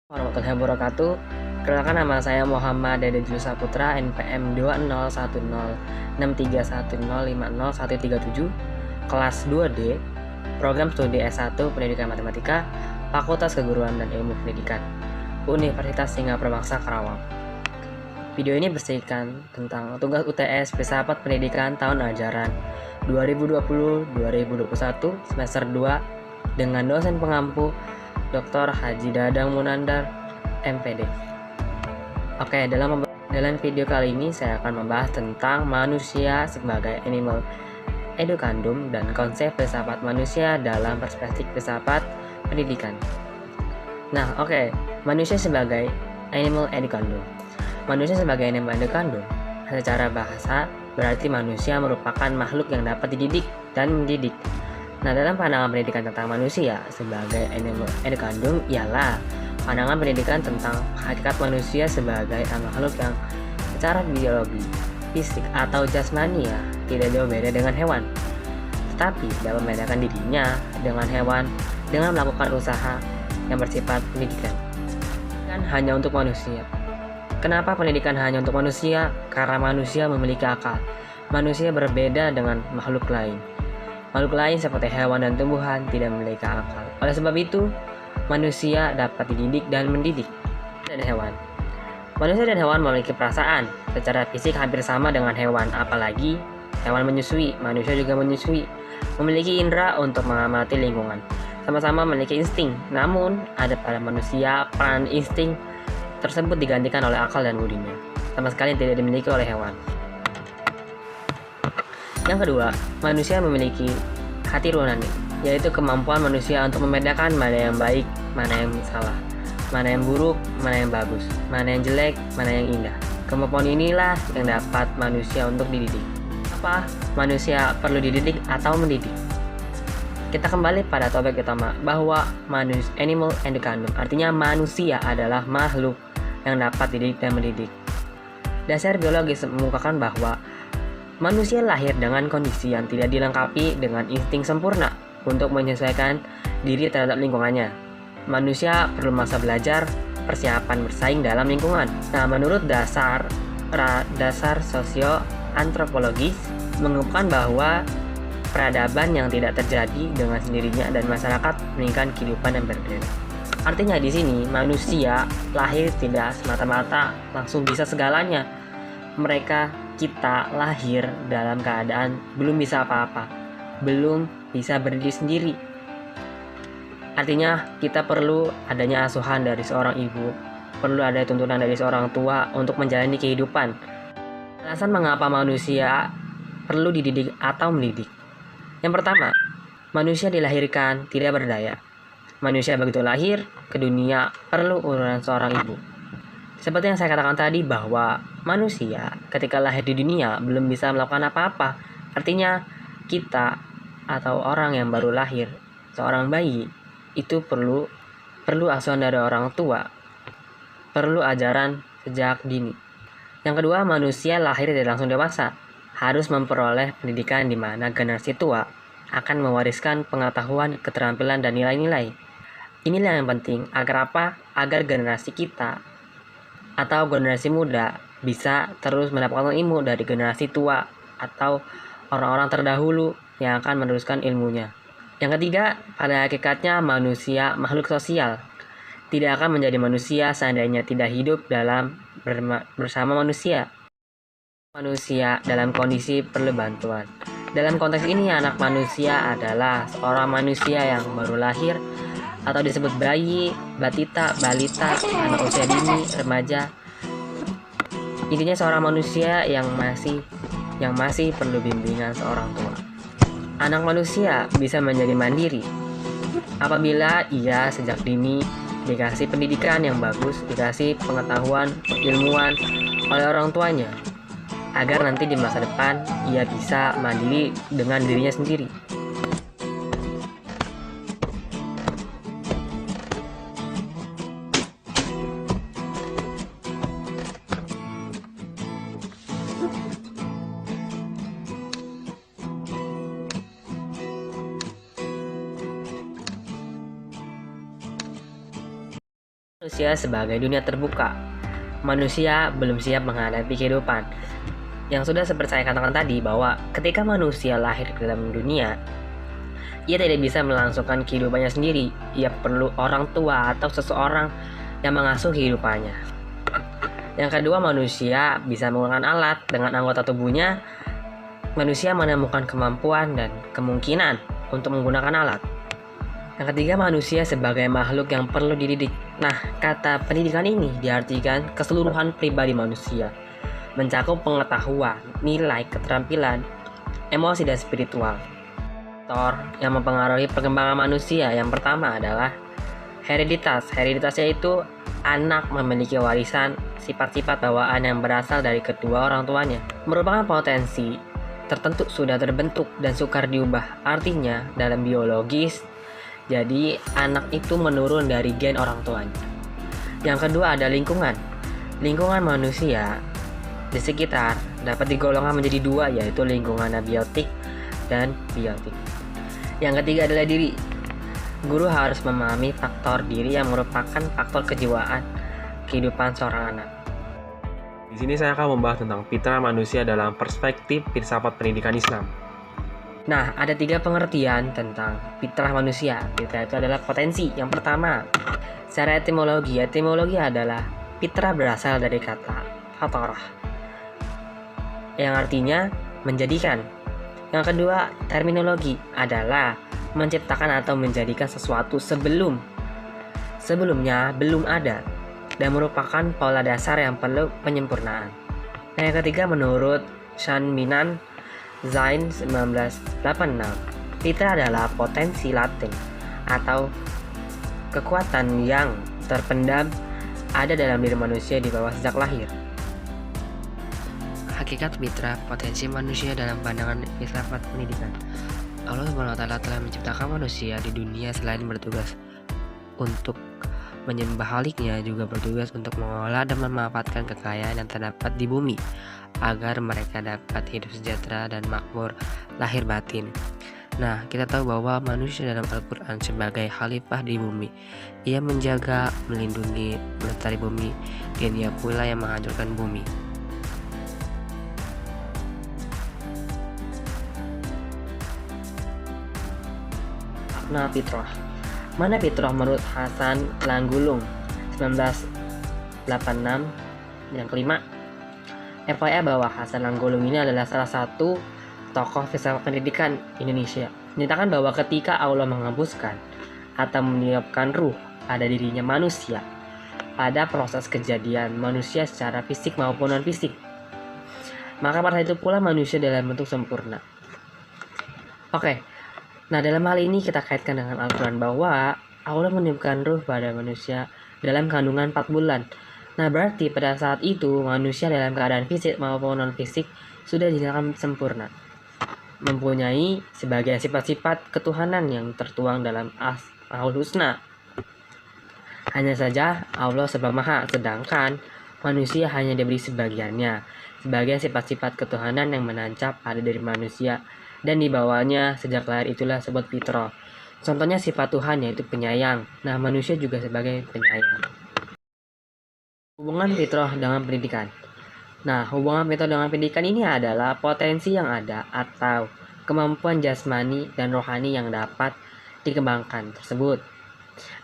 Warahmatullahi wabarakatuh. Perkenalkan, nama saya Muhammad Dede Julus Saputra, NPM 201063105037, kelas 2D, program studi S1 Pendidikan Matematika, Fakultas Keguruan dan Ilmu Pendidikan, Universitas Singapura Bangsa Karawang. Video ini berisikan tentang tugas UTS Filsafat Pendidikan tahun ajaran 2020-2021 semester 2 dengan dosen pengampu Dr. Haji Dadang Munandar, MPD. Oke, dalam video kali ini saya akan membahas tentang manusia sebagai animal educandum dan konsep filsafat manusia dalam perspektif filsafat pendidikan. Nah, manusia sebagai animal educandum. Manusia sebagai animal educandum secara bahasa berarti manusia merupakan makhluk yang dapat dididik dan mendidik. Nah, dalam pandangan pendidikan tentang manusia sebagai animal educandum ialah pandangan pendidikan tentang hakikat manusia sebagai makhluk yang secara biologi, fisik atau jasmani tidak jauh beda dengan hewan, tetapi dapat membedakan dirinya dengan hewan dengan melakukan usaha yang bersifat pendidikan. Kan hanya untuk manusia. Kenapa pendidikan hanya untuk manusia? Karena manusia memiliki akal. Manusia berbeda dengan makhluk lain. Makhluk lain seperti hewan dan tumbuhan tidak memiliki akal. Oleh sebab itu, manusia dapat dididik dan mendidik. Dan hewan. Manusia dan hewan memiliki perasaan. Secara fisik hampir sama dengan hewan, apalagi hewan menyusui, manusia juga menyusui. Memiliki indera untuk mengamati lingkungan. Sama-sama memiliki insting. Namun, ada pada manusia peran insting tersebut digantikan oleh akal dan budinya. Sama sekali tidak dimiliki oleh hewan. Yang kedua, manusia memiliki hati nurani, yaitu kemampuan manusia untuk membedakan mana yang baik, mana yang salah, mana yang buruk, mana yang bagus, mana yang jelek, mana yang indah. Kemampuan inilah yang dapat manusia untuk dididik. Apa? Manusia perlu dididik atau mendidik? Kita kembali pada topik utama bahwa animal educandum, artinya manusia adalah makhluk yang dapat dididik dan mendidik. Dasar biologis mengukakan bahwa manusia lahir dengan kondisi yang tidak dilengkapi dengan insting sempurna untuk menyesuaikan diri terhadap lingkungannya. Manusia perlu masa belajar, persiapan bersaing dalam lingkungan. Nah, menurut dasar sosio-antropologis mengukuhkan bahwa peradaban yang tidak terjadi dengan sendirinya dan masyarakat menginginkan kehidupan yang berbeda. Artinya di sini manusia lahir tidak semata-mata langsung bisa segalanya. Kita lahir dalam keadaan belum bisa apa-apa, belum bisa berdiri sendiri. Artinya kita perlu adanya asuhan dari seorang ibu, perlu ada tuntunan dari seorang tua untuk menjalani kehidupan. Alasan mengapa manusia perlu dididik atau mendidik. Yang pertama, manusia dilahirkan tidak berdaya. Manusia begitu lahir ke dunia perlu urunan seorang ibu. Seperti yang saya katakan tadi bahwa manusia ketika lahir di dunia belum bisa melakukan apa-apa. Artinya kita atau orang yang baru lahir, seorang bayi, itu perlu asuhan dari orang tua, perlu ajaran sejak dini. Yang kedua, manusia lahir tidak langsung dewasa, harus memperoleh pendidikan di mana generasi tua akan mewariskan pengetahuan, keterampilan, dan nilai-nilai. Inilah yang penting agar apa? Agar generasi kita atau generasi muda bisa terus mendapatkan ilmu dari generasi tua atau orang-orang terdahulu yang akan meneruskan ilmunya. Yang ketiga, pada hakikatnya manusia makhluk sosial. Tidak akan menjadi manusia seandainya tidak hidup bersama manusia. Manusia dalam kondisi perlu bantuan. Dalam konteks ini, anak manusia adalah seorang manusia yang baru lahir atau disebut bayi, balita, anak usia dini, remaja. Intinya seorang manusia yang masih perlu bimbingan seorang tua. Anak manusia bisa menjadi mandiri apabila ia sejak dini dikasih pendidikan yang bagus, dikasih pengetahuan, ilmuwan oleh orang tuanya, agar nanti di masa depan ia bisa mandiri dengan dirinya sendiri. Manusia sebagai dunia terbuka. Manusia belum siap menghadapi kehidupan. Yang sudah seperti saya katakan tadi bahwa ketika manusia lahir ke dalam dunia, ia tidak bisa melangsungkan kehidupannya sendiri. Ia perlu orang tua atau seseorang yang mengasuh kehidupannya. Yang kedua, manusia bisa menggunakan alat. Dengan anggota tubuhnya, manusia menemukan kemampuan dan kemungkinan untuk menggunakan alat. Yang ketiga, manusia sebagai makhluk yang perlu dididik. Nah, kata pendidikan ini diartikan keseluruhan pribadi manusia, mencakup pengetahuan, nilai, keterampilan, emosi, dan spiritual. Faktor yang mempengaruhi perkembangan manusia yang pertama adalah hereditas. Hereditas yaitu anak memiliki warisan sifat-sifat bawaan yang berasal dari kedua orang tuanya. Merupakan potensi tertentu sudah terbentuk dan sukar diubah. Artinya, dalam biologis, jadi anak itu menurun dari gen orang tuanya. Yang kedua ada lingkungan. Lingkungan manusia di sekitar dapat digolongkan menjadi dua, yaitu lingkungan abiotik dan biotik. Yang ketiga adalah diri. Guru harus memahami faktor diri yang merupakan faktor kejiwaan kehidupan seorang anak. Di sini saya akan membahas tentang fitrah manusia dalam perspektif filsafat pendidikan Islam. Nah, ada 3 pengertian tentang fitrah manusia. Fitrah itu adalah potensi. Yang pertama, secara etimologi. Etimologi adalah fitrah berasal dari kata fatarah, yang artinya menjadikan. Yang kedua, terminologi adalah menciptakan atau menjadikan sesuatu sebelumnya belum ada dan merupakan pola dasar yang perlu penyempurnaan. Nah, yang ketiga, menurut Shan Minan Zain 1986, fitrah adalah potensi laten atau kekuatan yang terpendam ada dalam diri manusia di bawah sejak lahir. Hakikat fitrah potensi manusia dalam pandangan filsafat pendidikan. Allah SWT telah menciptakan manusia di dunia selain bertugas untuk menyembah Khaliknya, juga bertugas untuk mengolah dan memanfaatkan kekayaan yang terdapat di bumi agar mereka dapat hidup sejahtera dan makmur lahir batin. Nah, kita tahu bahwa manusia dalam Al-Quran sebagai khalifah di bumi. Ia menjaga, melindungi, melestari bumi, dan ia pula yang menghancurkan bumi. Makna fitrah. Mana fitrah menurut Hasan Langgulung 1986? Yang kelima, FYI bahwa Hasan Langgulung ini adalah salah satu tokoh filsafat pendidikan Indonesia. Menyatakan bahwa ketika Allah menghembuskan atau meniupkan ruh pada dirinya manusia pada proses kejadian manusia secara fisik maupun non-fisik, maka pada itu pula manusia dalam bentuk sempurna. Oke, nah dalam hal ini kita kaitkan dengan Al-Quran bahwa Allah meniupkan ruh pada manusia dalam kandungan 4 bulan. Nah, berarti pada saat itu manusia dalam keadaan fisik maupun non-fisik sudah dinyatakan sempurna, mempunyai sebagian sifat-sifat ketuhanan yang tertuang dalam Asmaul Husna. Hanya saja Allah sebab maha, sedangkan manusia hanya diberi sebagiannya. Sebagian sifat-sifat ketuhanan yang menancap pada diri manusia dan dibawanya sejak lahir itulah sebut fitrah. Contohnya sifat Tuhan yaitu penyayang. Nah, manusia juga sebagai penyayang. Hubungan fitrah dengan pendidikan. Nah, hubungan fitrah dengan pendidikan ini adalah potensi yang ada atau kemampuan jasmani dan rohani yang dapat dikembangkan tersebut.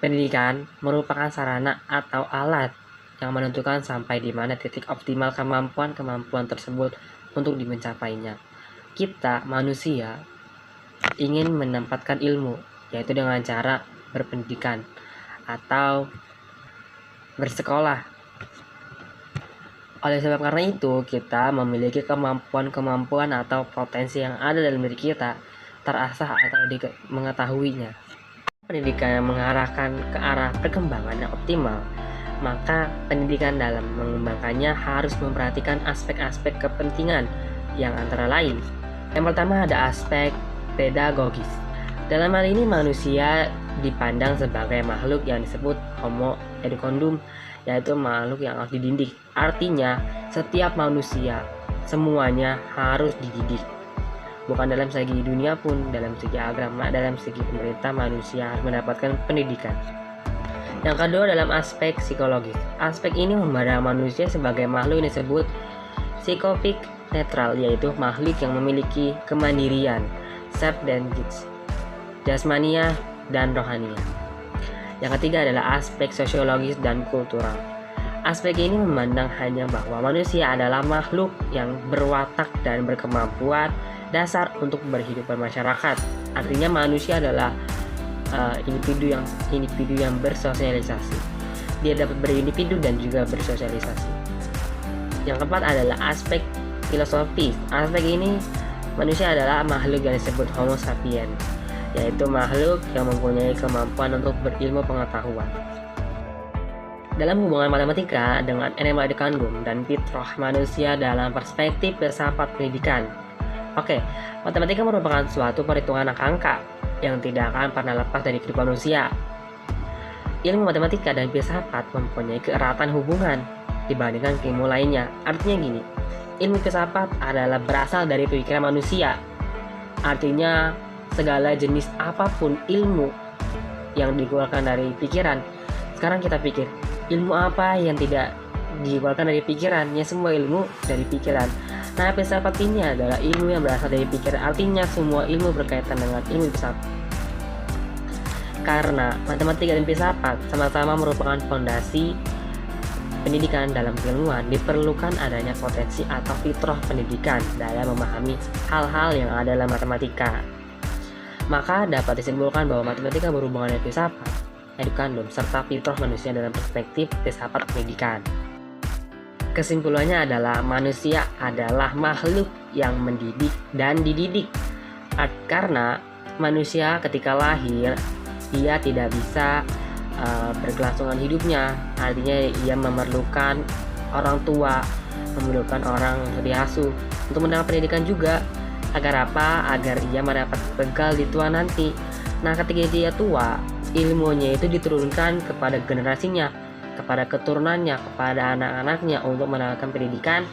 Pendidikan merupakan sarana atau alat yang menentukan sampai di mana titik optimal kemampuan tersebut untuk mencapainya. Kita, manusia, ingin menempatkan ilmu, yaitu dengan cara berpendidikan atau bersekolah. Oleh sebab karena itu, kita memiliki kemampuan atau potensi yang ada dalam diri kita terasah atau mengetahuinya. Pendidikan yang mengarahkan ke arah perkembangan yang optimal, maka pendidikan dalam mengembangkannya harus memperhatikan aspek-aspek kepentingan yang antara lain. Yang pertama ada aspek pedagogis. Dalam hal ini manusia dipandang sebagai makhluk yang disebut homo educandum, yaitu makhluk yang harus dididik. Artinya setiap manusia semuanya harus dididik. Bukan dalam segi dunia pun, dalam segi agama, dalam segi pemerintah manusia harus mendapatkan pendidikan. Yang kedua dalam aspek psikologis. Aspek ini memandang manusia sebagai makhluk yang disebut psikofik netral, yaitu makhluk yang memiliki kemandirian, self dan jasmania dan rohania. Yang ketiga adalah aspek sosiologis dan kultural. Aspek ini memandang hanya bahwa manusia adalah makhluk yang berwatak dan berkemampuan dasar untuk berhidup bermasyarakat. Artinya manusia adalah individu yang bersosialisasi. Dia dapat berindividu dan juga bersosialisasi. Yang keempat adalah aspek filosofis. Aspek ini manusia adalah makhluk yang disebut Homo sapiens, yaitu makhluk yang mempunyai kemampuan untuk berilmu pengetahuan. Dalam hubungan matematika dengan Enema Dekandum dan fitrah manusia dalam perspektif filsafat pendidikan. Oke, matematika merupakan suatu perhitungan angka yang tidak akan pernah lepas dari kehidupan manusia. Ilmu matematika dan filsafat mempunyai keeratan hubungan dibandingkan ilmu lainnya. Artinya gini, ilmu filsafat adalah berasal dari pikiran manusia. Artinya segala jenis apapun ilmu yang dikeluarkan dari pikiran. Sekarang kita pikir, ilmu apa yang tidak dikeluarkan dari pikiran? Ya semua ilmu dari pikiran. Nah, filsafat ini adalah ilmu yang berasal dari pikiran. Artinya semua ilmu berkaitan dengan ilmu filsafat. Karena matematika dan filsafat sama-sama merupakan fondasi pendidikan dalam keilmuan, diperlukan adanya potensi atau fitrah pendidikan dalam memahami hal-hal yang ada dalam matematika. Maka dapat disimpulkan bahwa matematika berhubungan dengan filsafat, edukandum, serta fitrah manusia dalam perspektif filsafat pendidikan. Kesimpulannya adalah manusia adalah makhluk yang mendidik dan dididik. Karena manusia ketika lahir, dia tidak bisa berkelangsungan hidupnya. Artinya ia memerlukan orang tua, memerlukan orang diasuh untuk mendapat pendidikan juga. Agar apa? Agar ia mendapat bekal di tua nanti. Nah, ketika dia tua, ilmunya itu diturunkan kepada generasinya, kepada keturunannya, kepada anak-anaknya untuk mendapatkan pendidikan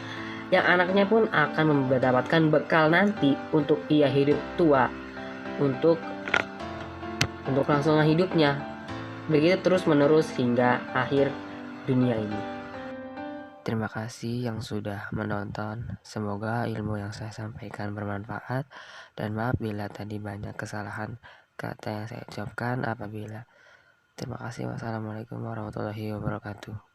yang anaknya pun akan mendapatkan bekal nanti untuk ia hidup tua, untuk kelangsungan hidupnya. Begitu terus menerus hingga akhir dunia ini. Terima kasih yang sudah menonton. Semoga ilmu yang saya sampaikan bermanfaat, dan maaf bila tadi banyak kesalahan kata yang saya ucapkan apabila. Terima kasih. Wassalamualaikum warahmatullahi wabarakatuh.